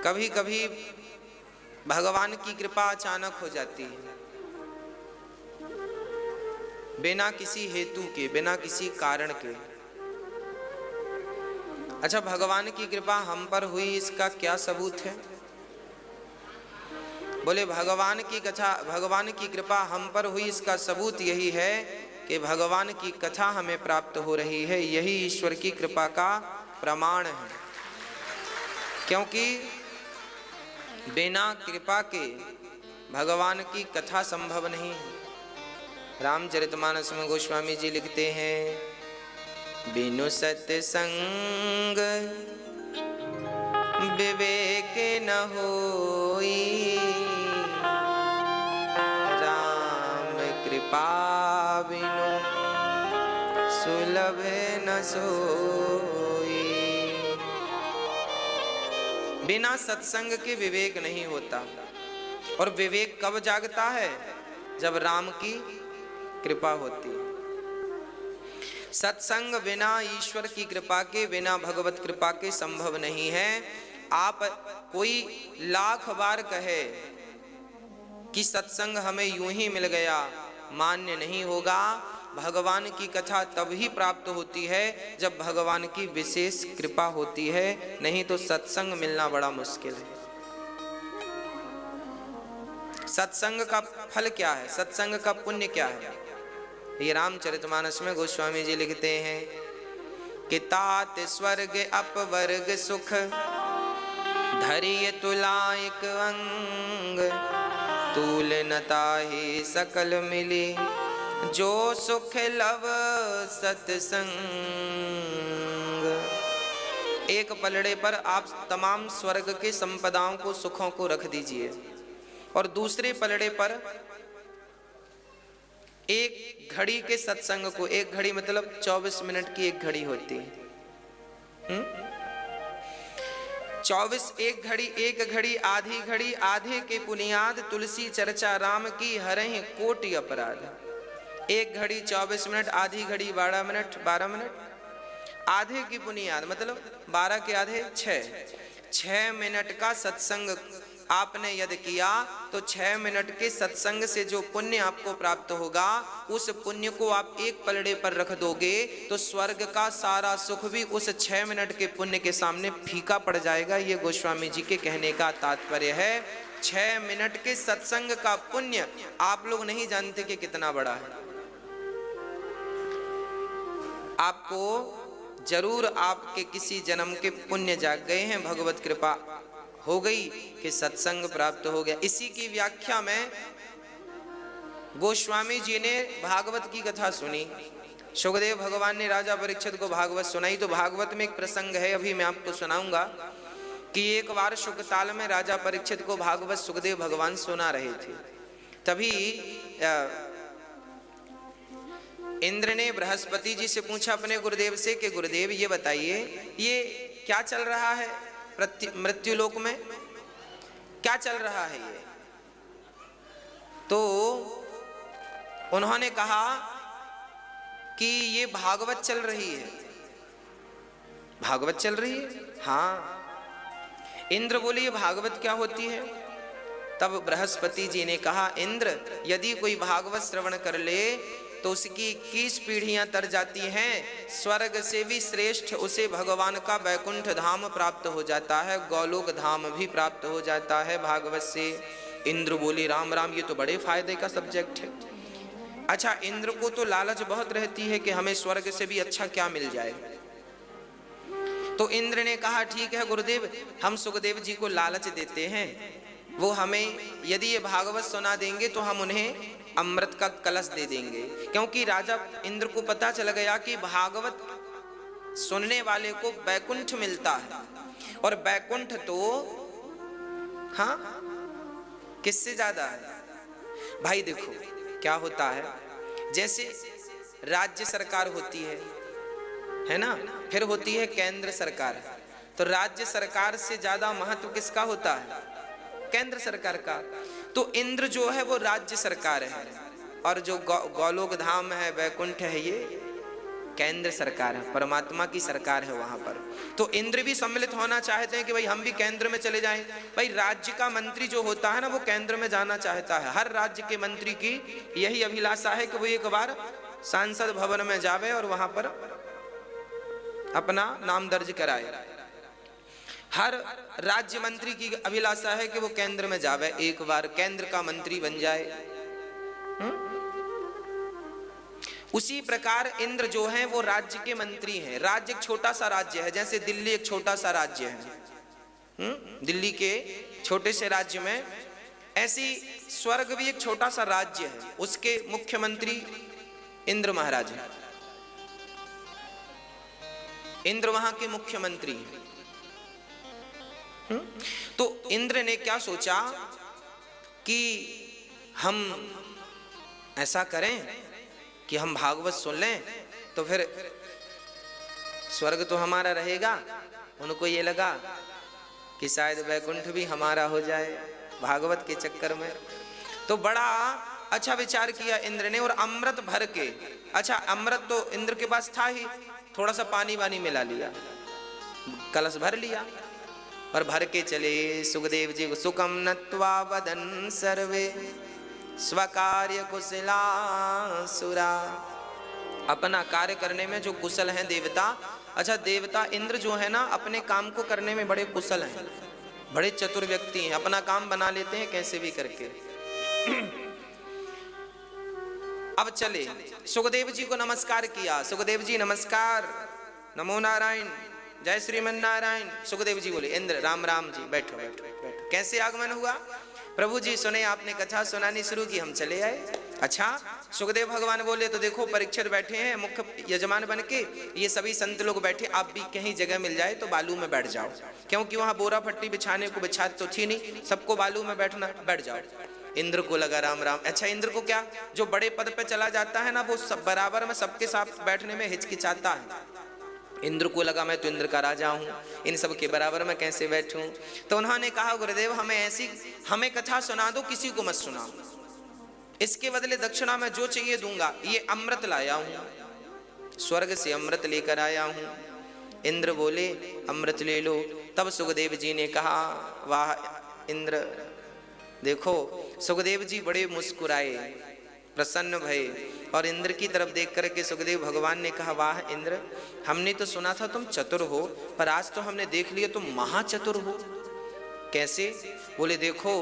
कभी कभी भगवान की कृपा अचानक हो जाती है, बिना किसी हेतु के, बिना किसी कारण के। अच्छा, भगवान की कृपा हम पर हुई, इसका क्या सबूत है? बोले भगवान की कथा, भगवान की कृपा हम पर हुई, इसका सबूत यही है कि भगवान की कथा हमें प्राप्त हो रही है। यही ईश्वर की कृपा का प्रमाण है, क्योंकि बिना कृपा के भगवान की कथा संभव नहीं है। रामचरितमानस में गोस्वामी जी लिखते हैं, बिनु सत्संग विवेक न होई, राम कृपा बिनु सुलभ न सोई। बिना सत्संग के विवेक नहीं होता, और विवेक कब जागता है? जब राम की कृपा होती है। सत्संग बिना ईश्वर की कृपा के, बिना भगवत कृपा के संभव नहीं है। आप कोई लाख बार कहे कि सत्संग हमें यूं ही मिल गया, मान्य नहीं होगा। भगवान की कथा तब ही प्राप्त होती है जब भगवान की विशेष कृपा होती है, नहीं तो सत्संग मिलना बड़ा मुश्किल है। सत्संग का फल क्या है? सत्संग का पुण्य क्या है? ये रामचरितमानस में गोस्वामी जी लिखते हैं कि तात स्वर्ग अपवर्ग सुख, धरिय तुलायक अंग, तूल न ताहि सकल मिली, जो सुख लव सत्संग। एक पलड़े पर आप तमाम स्वर्ग के संपदाओं को, सुखों को रख दीजिए, और दूसरे पलड़े पर एक घड़ी के सत्संग को, एक घड़ी मतलब 24 मिनट की एक घड़ी होती है, 24, एक घड़ी आधी घड़ी, आधे के पुनियाद, तुलसी चर्चा राम की हरहि कोटि अपराध। एक घड़ी 24 मिनट, आधी घड़ी 12 मिनट, 12 मिनट, आधे की पुनियाद मतलब 12 के आधे 6 मिनट का सत्संग आपने यदि किया तो 6 मिनट के सत्संग से जो पुण्य आपको प्राप्त होगा, उस पुण्य को आप एक पलड़े पर रख दोगे तो स्वर्ग का सारा सुख भी उस 6 मिनट के पुण्य के सामने फीका पड़ जाएगा। ये गोस्वामी जी के कहने का तात्पर्य है। 6 मिनट के सत्संग का पुण्य आप लोग नहीं जानते कि कितना बड़ा है। आपको जरूर आपके किसी जन्म के पुण्य जाग गए हैं, भगवत कृपा हो गई कि सत्संग प्राप्त हो गया। इसी की व्याख्या में गोस्वामी जी ने भागवत की कथा सुनी। सुखदेव भगवान ने राजा परीक्षित को भागवत सुनाई। तो भागवत में एक प्रसंग है, अभी मैं आपको सुनाऊंगा कि एक बार शुकताल में राजा परीक्षित को भागवत सुखदेव भगवान सुना रहे थे। तभी इंद्र ने बृहस्पति जी से पूछा अपने गुरुदेव से कि गुरुदेव ये बताइए, ये क्या चल रहा है मृत्यु लोक में, क्या चल रहा है ये? तो उन्होंने कहा कि ये भागवत चल रही है। भागवत चल रही है? हाँ। इंद्र बोले ये भागवत क्या होती है? तब बृहस्पति जी ने कहा, इंद्र यदि कोई भागवत श्रवण कर ले तो उसकी 21 पीढ़ियां तर जाती हैं, स्वर्ग से भी श्रेष्ठ उसे भगवान का वैकुंठ धाम प्राप्त हो जाता है, गोलोक धाम भी प्राप्त हो जाता है भागवत से। इंद्र बोली राम राम, ये तो बड़े फायदे का सब्जेक्ट है। अच्छा, इंद्र को तो लालच बहुत रहती है कि हमें स्वर्ग से भी अच्छा क्या मिल जाए। तो इंद्र ने कहा ठीक है गुरुदेव, हम सुखदेव जी को लालच देते हैं, वो हमें यदि ये भागवत सुना देंगे तो हम उन्हें अमृत का कलश दे देंगे। क्योंकि राजा इंद्र को पता चल गया कि भागवत सुनने वाले को बैकुंठ मिलता है, और बैकुंठ तो हाँ किससे ज्यादा है भाई? देखो क्या होता है, जैसे राज्य सरकार होती है ना, फिर होती है केंद्र सरकार। तो राज्य सरकार से ज्यादा महत्व किसका होता है? केंद्र सरकार का। तो इंद्र जो है वो राज्य सरकार है, और जो गोलोक धाम है, वैकुंठ है, केंद्र सरकार है, परमात्मा की सरकार है वहां पर। तो इंद्र भी सम्मिलित होना चाहते हैं कि भाई हम भी केंद्र में चले जाएं। भाई राज्य का मंत्री जो होता है ना, वो केंद्र में जाना चाहता है। हर राज्य के मंत्री की यही अभिलाषा है कि वो एक बार सांसद भवन में जावे और वहां पर अपना नाम दर्ज कराए। हर राज्य मंत्री की अभिलाषा है कि वो केंद्र में जावे, एक बार केंद्र का मंत्री बन जाए। उसी प्रकार इंद्र जो है वो राज्य के मंत्री हैं। राज्य एक छोटा सा राज्य है, जैसे दिल्ली एक छोटा सा राज्य है। दिल्ली के छोटे से राज्य में ऐसी स्वर्ग भी एक छोटा सा राज्य है, उसके मुख्यमंत्री इंद्र महाराज हैं। इंद्र वहां के मुख्यमंत्री हैं। तो इंद्र ने क्या सोचा कि हम ऐसा करें कि हम भागवत सुन लें तो फिर स्वर्ग तो हमारा रहेगा। उनको ये लगा कि शायद वैकुंठ भी हमारा हो जाए भागवत के चक्कर में। तो बड़ा अच्छा विचार किया इंद्र ने और अमृत भर के, अच्छा अमृत तो इंद्र के पास था ही, थोड़ा सा पानी वानी मिला लिया, कलश भर लिया और भर के चले सुखदेव जी को। सुखम नत्वा वदन सर्वे स्वकार्य कुशलासुरा। अपना कार्य करने में जो कुशल हैं देवता, अच्छा देवता इंद्र जो है ना अपने काम को करने में बड़े कुशल हैं, बड़े चतुर व्यक्ति हैं, अपना काम बना लेते हैं कैसे भी करके। अब चले सुखदेव जी को नमस्कार किया। सुखदेव जी नमस्कार, नमो नारायण, जय श्रीमन नारायण। सुखदेव जी बोले इंद्र राम राम जी, बैठो बैठो बैठो। कैसे आगमन हुआ? प्रभु जी सुने आपने कथा सुनानी शुरू की, हम चले आए। अच्छा सुखदेव भगवान बोले तो देखो परीक्षित बैठे हैं मुख्य यजमान बन के, ये सभी संत लोग बैठे, आप भी कहीं जगह मिल जाए तो बालू में बैठ जाओ, क्योंकि वहां बोरा फट्टी बिछाने को बिछा तो थी नहीं, सबको बालू में बैठना, बैठ जाओ। इंद्र को लगा राम राम। अच्छा इंद्र को क्या, जो बड़े पद पे चला जाता है ना वो सब बराबर में सबके साथ बैठने में हिचकिचाता है। इंद्र को लगा मैं तो इंद्र का राजा हूँ, इन सब के बराबर में कैसे बैठूं। तो उन्होंने कहा गुरुदेव हमें कथा सुना दो, किसी को मत सुनाओ, इसके बदले दक्षिणा में जो चाहिए दूंगा। ये अमृत लाया हूँ, स्वर्ग से अमृत लेकर आया हूँ। इंद्र बोले अमृत ले लो। तब सुखदेव जी ने कहा वाह इंद्र, देखो सुखदेव जी बड़े मुस्कुराए, प्रसन्न भये और इंद्र की तरफ देख करके सुखदेव भगवान ने कहा वाह इंद्र, हमने तो सुना था तुम चतुर हो, पर आज तो हमने देख लिया तुम महाचतुर हो। कैसे? बोले देखो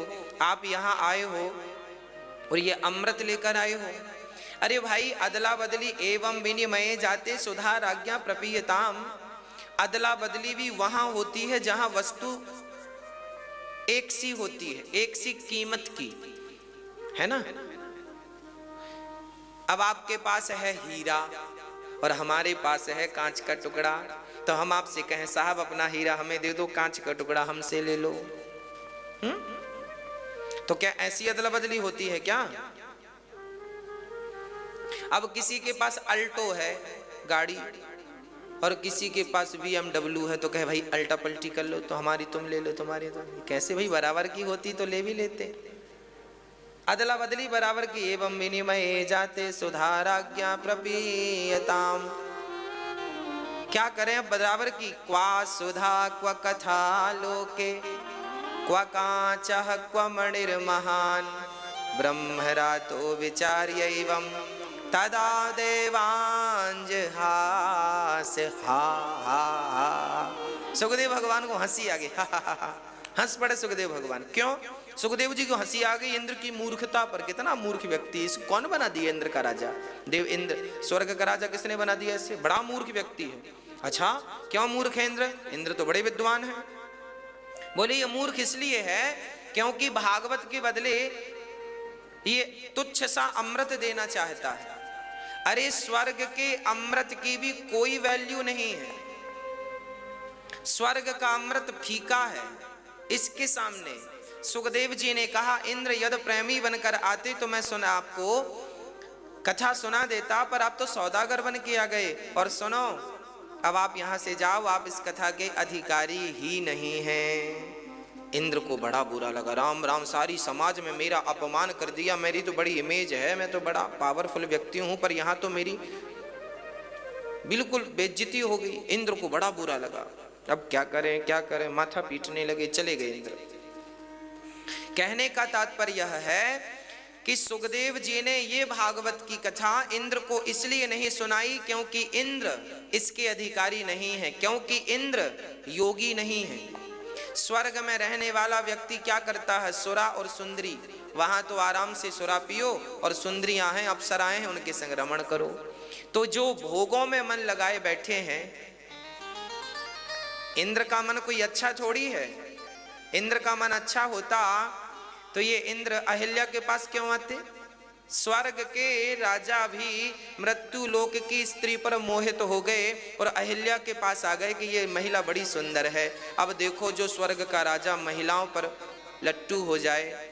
आप यहाँ आए हो और ये अमृत लेकर आए हो। अरे भाई अदला बदली एवं विनिमय जाते सुधा राज्ञा प्रपीयताम। अदला बदली भी वहां होती है जहां वस्तु एक सी होती है, एक सी कीमत की, है ना। अब आपके पास है हीरा और हमारे पास है कांच का टुकड़ा, तो हम आपसे कहें साहब अपना हीरा हमें दे दो, कांच का टुकड़ा हमसे ले लो। तो क्या ऐसी अदला बदली होती है क्या? अब किसी के पास अल्टो है गाड़ी और किसी के पास BMW है, तो कहे भाई अल्टा पल्टी कर लो, तो हमारी तुम ले लो, तुम्हारी तो कैसे भाई, बराबर की होती तो ले भी लेते। अदला बदली बराबर की। एवं विनिमय जाते सुधाराज्ञा प्रपीयताम। क्या करें अब बराबर की। क्वा सुधा क्व कथा लोके क्व कांचः क्व मणिर्महान ब्रह्मरातो विचार्यैवं तदा देवांज हास हा हा हा। सुखदेव भगवान को हंसी आ गई, हंस पड़े सुखदेव भगवान। क्यों? सुखदेव जी को हंसी आ गई इंद्र की मूर्खता पर। कितना मूर्ख व्यक्ति, इसको कौन बना दिया इंद्र का राजा? देव इंद्र स्वर्ग का राजा किसने बना दिया इसे? बड़ा मूर्ख व्यक्ति है। अच्छा क्यों मूर्ख है इंद्र? इंद्र तो बड़े विद्वान है। बोले ये मूर्ख इसलिए है क्योंकि भागवत के बदले ये तुच्छ सा अमृत देना चाहता है। अरे स्वर्ग के अमृत की भी कोई वैल्यू नहीं है, स्वर्ग का अमृत फीका है इसके सामने। सुखदेव जी ने कहा इंद्र यदि प्रेमी बनकर आते तो मैं सुना आपको कथा सुना देता, पर आप तो सौदागर बन के आ गए। और सुनो अब आप यहां से जाओ, आप इस कथा के अधिकारी ही नहीं हैं। इंद्र को बड़ा बुरा लगा, राम राम सारी समाज में मेरा अपमान कर दिया, मेरी तो बड़ी इमेज है, मैं तो बड़ा पावरफुल व्यक्ति हूं, पर यहाँ तो मेरी बिल्कुल बेइज्जती हो गई। इंद्र को बड़ा बुरा लगा, अब क्या करें क्या करें, माथा पीटने लगे, चले गए इंद्र। कहने का तात्पर्य यह है कि सुखदेव जी ने ये भागवत की कथा इंद्र को इसलिए नहीं सुनाई क्योंकि इंद्र इसके अधिकारी नहीं है, क्योंकि इंद्र योगी नहीं है। स्वर्ग में रहने वाला व्यक्ति क्या करता है, सुरा और सुंदरी, वहां तो आराम से सुरा पियो और सुंदरियां हैं, अप्सराएं हैं, उनके संग रमण करो। तो जो भोगों में मन लगाए बैठे हैं, इंद्र का मन कोई अच्छा थोड़ी है। इंद्र का मन अच्छा होता तो ये इंद्र अहिल्या के पास क्यों आते? स्वर्ग के राजा भी मृत्यु लोक की स्त्री पर मोहित हो गए और अहिल्या के पास आ गए कि ये महिला बड़ी सुंदर है। अब देखो, जो स्वर्ग का राजा महिलाओं पर लट्टू हो जाए,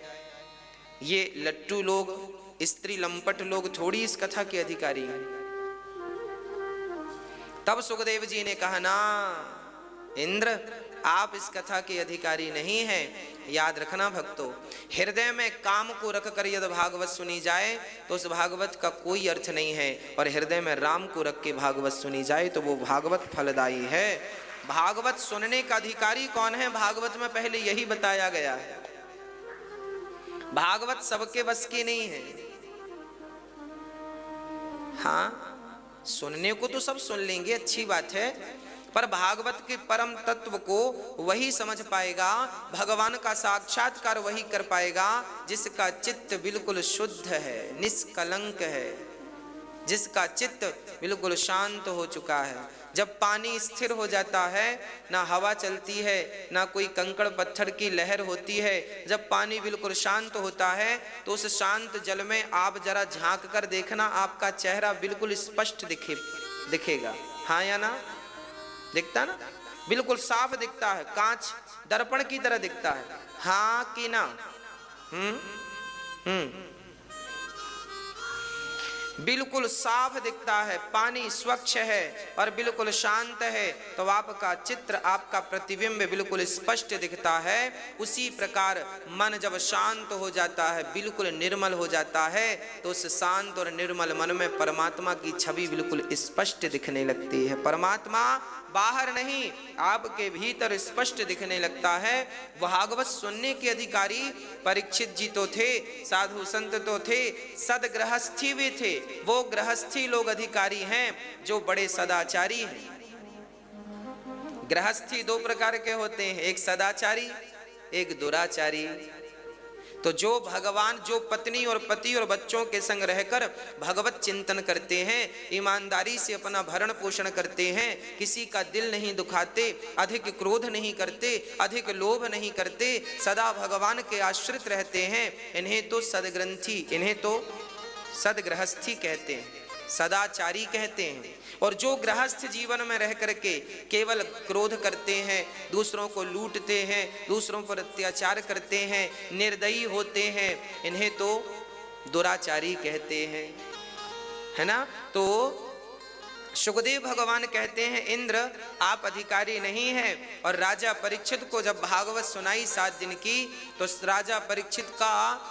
ये लट्टू लोग, स्त्री लंपट लोग थोड़ी इस कथा के अधिकारी हैं। तब सुखदेव जी ने कहा, ना इंद्र, आप इस कथा के अधिकारी नहीं हैं। याद रखना भक्तों, हृदय में काम को रखकर यदि भागवत सुनी जाए तो उस भागवत का कोई अर्थ नहीं है, और हृदय में राम को रख के भागवत सुनी जाए तो वो भागवत फलदायी है। भागवत सुनने का अधिकारी कौन है, भागवत में पहले यही बताया गया है। भागवत सबके बस की नहीं है। हाँ, सुनने को तो सब सुन लेंगे, अच्छी बात है, पर भागवत के परम तत्व को वही समझ पाएगा, भगवान का साक्षात्कार वही कर पाएगा जिसका चित्त बिल्कुल शुद्ध है, निष्कलंक है, जिसका चित्त बिल्कुल शांत हो चुका है। जब पानी स्थिर हो जाता है, ना हवा चलती है, ना कोई कंकड़ पत्थर की लहर होती है, जब पानी बिल्कुल शांत होता है तो उस शांत जल में आप जरा झांक कर देखना, आपका चेहरा बिल्कुल स्पष्ट दिखेगा। हाँ या ना? दिखता ना, बिल्कुल साफ दिखता है, कांच दर्पण की तरह दिखता है। हाँ कि ना? बिल्कुल साफ दिखता है, पानी स्वच्छ है और बिल्कुल शांत है, तो आपका चित्र, आपका प्रतिबिंब बिल्कुल स्पष्ट दिखता है। उसी प्रकार मन जब शांत हो जाता है, बिल्कुल निर्मल हो जाता है, तो उस शांत और निर्मल मन में परमात्मा की छवि बिल्कुल स्पष्ट दिखने लगती है। परमात्मा बाहर नहीं, आपके भीतर स्पष्ट दिखने लगता है। भागवत सुनने के अधिकारी परीक्षित जी तो थे, साधु संत तो थे, सदगृहस्थी भी थे। वो गृहस्थी लोग अधिकारी हैं जो बड़े सदाचारी हैं। गृहस्थी दो प्रकार के होते हैं, एक सदाचारी, एक दुराचारी। तो जो भगवान, जो पत्नी और पति और बच्चों के संग रहकर भगवत चिंतन करते हैं, ईमानदारी से अपना भरण पोषण करते हैं, किसी का दिल नहीं दुखाते, अधिक क्रोध नहीं करते, अधिक लोभ नहीं करते, सदा भगवान के आश्रित रहते हैं, इन्हें तो सदग्रंथी, इन्हें तो सदगृहस्थी कहते हैं, सदाचारी कहते हैं। और जो गृहस्थ जीवन में रह करके केवल क्रोध करते हैं, दूसरों को लूटते हैं, दूसरों पर अत्याचार करते हैं, निर्दयी होते हैं, इन्हें तो दुराचारी कहते हैं, है ना? तो सुखदेव भगवान कहते हैं, इंद्र आप अधिकारी नहीं हैं। और राजा परीक्षित को जब भागवत सुनाई 7 दिन की, तो राजा परीक्षित का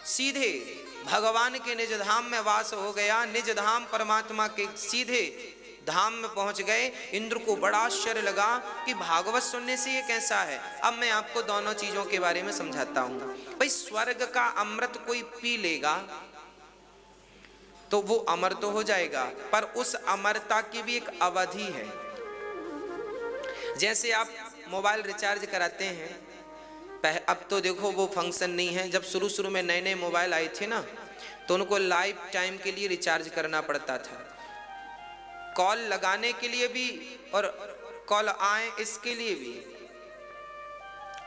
सीधे भगवान के निज धाम में वास हो गया, निज धाम परमात्मा के सीधे धाम में पहुंच गए। इंद्र को बड़ा आश्चर्य लगा कि भागवत सुनने से ये कैसा है। अब मैं आपको दोनों चीजों के बारे में समझाता हूं। भाई, स्वर्ग का अमृत कोई पी लेगा तो वो अमर तो हो जाएगा, पर उस अमरता की भी एक अवधि है। जैसे आप मोबाइल रिचार्ज कराते हैं, अब तो देखो वो फंक्शन नहीं है। जब शुरू में नए नए मोबाइल आए थे ना, तो उनको लाइफ टाइम के लिए रिचार्ज करना पड़ता था। कॉल लगाने के लिए भी और कॉल आए इसके लिए भी,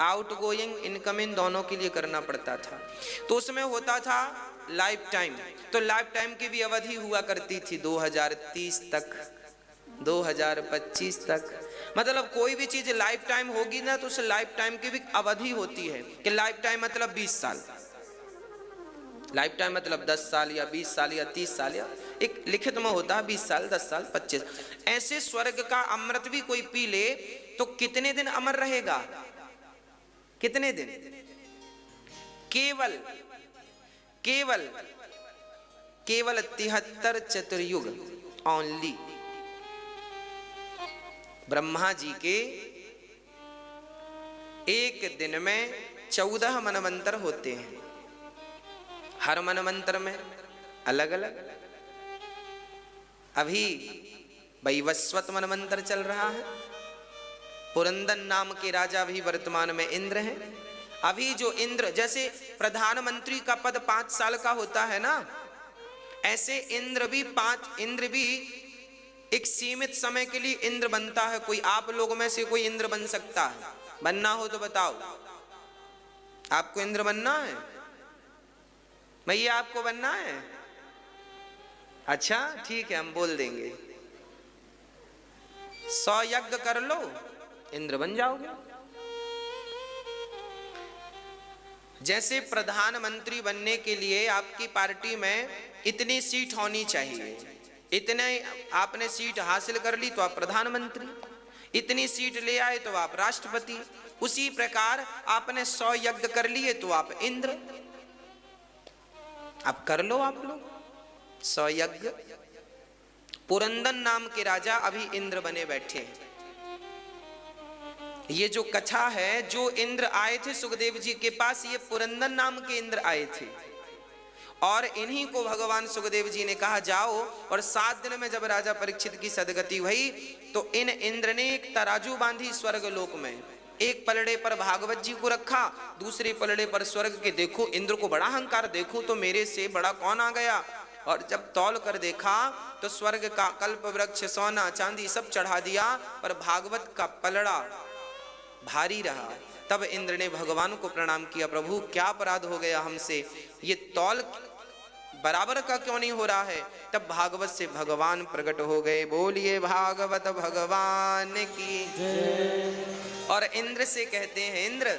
आउटगोइंग इनकमिंग दोनों के लिए करना पड़ता था। तो उसमें होता था लाइफ टाइम। तो लाइफ टाइम की भी अवधि हुआ करती थी 2030 तक, 2025 तक। मतलब कोई भी चीज लाइफ टाइम होगी ना, तो उस लाइफ टाइम की भी अवधि होती है कि लाइफ टाइम मतलब 20 साल, लाइफ टाइम मतलब 10 साल या 20 साल या 30 साल, या एक लिखित में होता है 20 साल, 10 साल, 25। ऐसे स्वर्ग का अमृत भी कोई पी ले तो कितने दिन अमर रहेगा? कितने दिन? केवल 73 चतुर्युग ओनली, ब्रह्मा जी के एक दिन में 14 मनवंतर होते हैं, हर मनवंतर में अलग अलग। अभी वैवस्वत मनवंतर चल रहा है, पुरंदन नाम के राजा भी वर्तमान में इंद्र हैं। अभी जो इंद्र, जैसे प्रधानमंत्री का पद 5 साल का होता है ना, ऐसे इंद्र भी एक सीमित समय के लिए इंद्र बनता है। कोई आप लोगों में से कोई इंद्र बन सकता है? बनना हो तो बताओ, आपको इंद्र बनना है? भैया आपको बनना है? अच्छा ठीक है, हम बोल देंगे 100 यज्ञ कर लो, इंद्र बन जाओगे। जैसे प्रधानमंत्री बनने के लिए आपकी पार्टी में इतनी सीट होनी चाहिए, इतने आपने सीट हासिल कर ली तो आप प्रधानमंत्री, इतनी सीट ले आए तो आप राष्ट्रपति। उसी प्रकार आपने 100 यज्ञ कर लिए तो आप इंद्र। आप कर लो, आप लोग 100 यज्ञ। पुरंदन नाम के राजा अभी इंद्र बने बैठे हैं। ये जो कथा है, जो इंद्र आए थे सुखदेव जी के पास, ये पुरंदन नाम के इंद्र आए थे और इन्हीं को भगवान सुखदेव जी ने कहा जाओ। और 7 दिन में जब राजा परीक्षित की सदगति हुई तो इन इंद्र ने एक तराजू बांधी स्वर्ग लोक में, एक पलड़े पर भागवत जी को रखा, दूसरे पलड़े पर स्वर्ग के। देखो इंद्र को बड़ा अहंकार, देखो तो मेरे से बड़ा कौन आ गया। और जब तौल कर देखा तो स्वर्ग का कल्प वृक्ष, सोना चांदी सब चढ़ा दिया, पर भागवत का पलड़ा भारी रहा। तब इंद्र ने भगवान को प्रणाम किया, प्रभु क्या अपराध हो गया हमसे, ये तौल बराबर का क्यों नहीं हो रहा है। तब भागवत से भगवान प्रकट हो गए। बोलिए भागवत भगवान की। और इंद्र से कहते हैं, इंद्र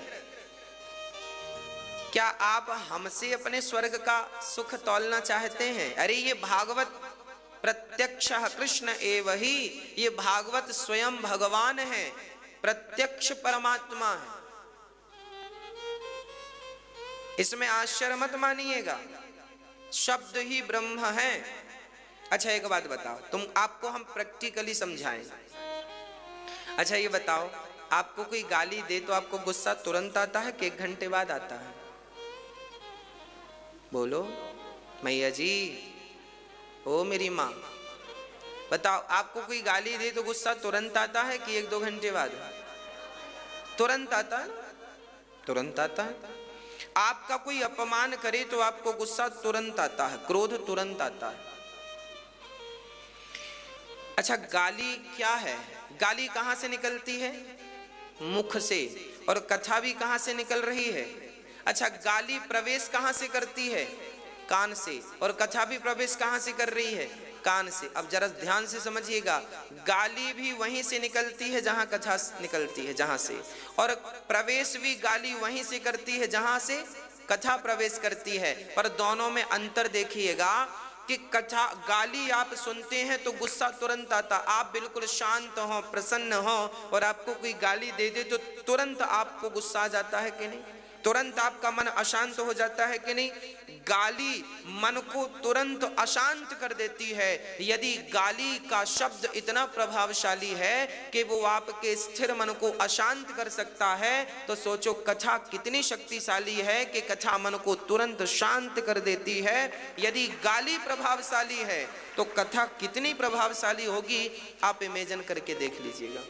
क्या आप हमसे अपने स्वर्ग का सुख तौलना चाहते हैं? अरे ये भागवत प्रत्यक्ष कृष्ण एव ही, ये भागवत स्वयं भगवान है, प्रत्यक्ष परमात्मा है, इसमें आश्चर्य मत मानिएगा, शब्द ही ब्रह्म है। अच्छा एक बात बताओ, आपको हम प्रैक्टिकली समझाएं। अच्छा ये बताओ, आपको कोई गाली दे तो आपको गुस्सा तुरंत आता है कि 1 घंटे बाद आता है? बोलो मैया जी, ओ मेरी माँ, बताओ आपको कोई गाली दे तो गुस्सा तुरंत आता है कि 1-2 घंटे बाद? तुरंत आता है, तुरंत आता है। आपका कोई अपमान करे तो आपको गुस्सा तुरंत आता है, क्रोध तुरंत आता है। अच्छा गाली क्या है? गाली कहां से निकलती है? मुख से। और कथा भी कहां से निकल रही है? अच्छा गाली प्रवेश कहां से करती है? कान से। और कथा भी प्रवेश कहां से कर रही है? कान से। अब जरा ध्यान से समझिएगा, गाली भी वहीं से निकलती है जहां कथा निकलती है, जहां से, और प्रवेश भी गाली वहीं से करती है जहां से कथा प्रवेश करती है। पर दोनों में अंतर देखिएगा कि कथा गाली आप सुनते हैं तो गुस्सा तुरंत आता, आप बिल्कुल शांत हो, प्रसन्न हो, और आपको कोई गाली दे दे तो तुरंत आपको गुस्सा आ जाता है कि नहीं? तुरंत आपका मन अशांत हो जाता है कि नहीं? गाली मन को तुरंत अशांत कर देती है। यदि गाली का शब्द इतना प्रभावशाली है कि वो आपके स्थिर मन को अशांत कर सकता है, तो सोचो कथा कितनी शक्तिशाली है कि कथा मन को तुरंत शांत कर देती है। यदि गाली प्रभावशाली है तो कथा कितनी प्रभावशाली होगी, आप इमेजिन करके देख लीजिएगा।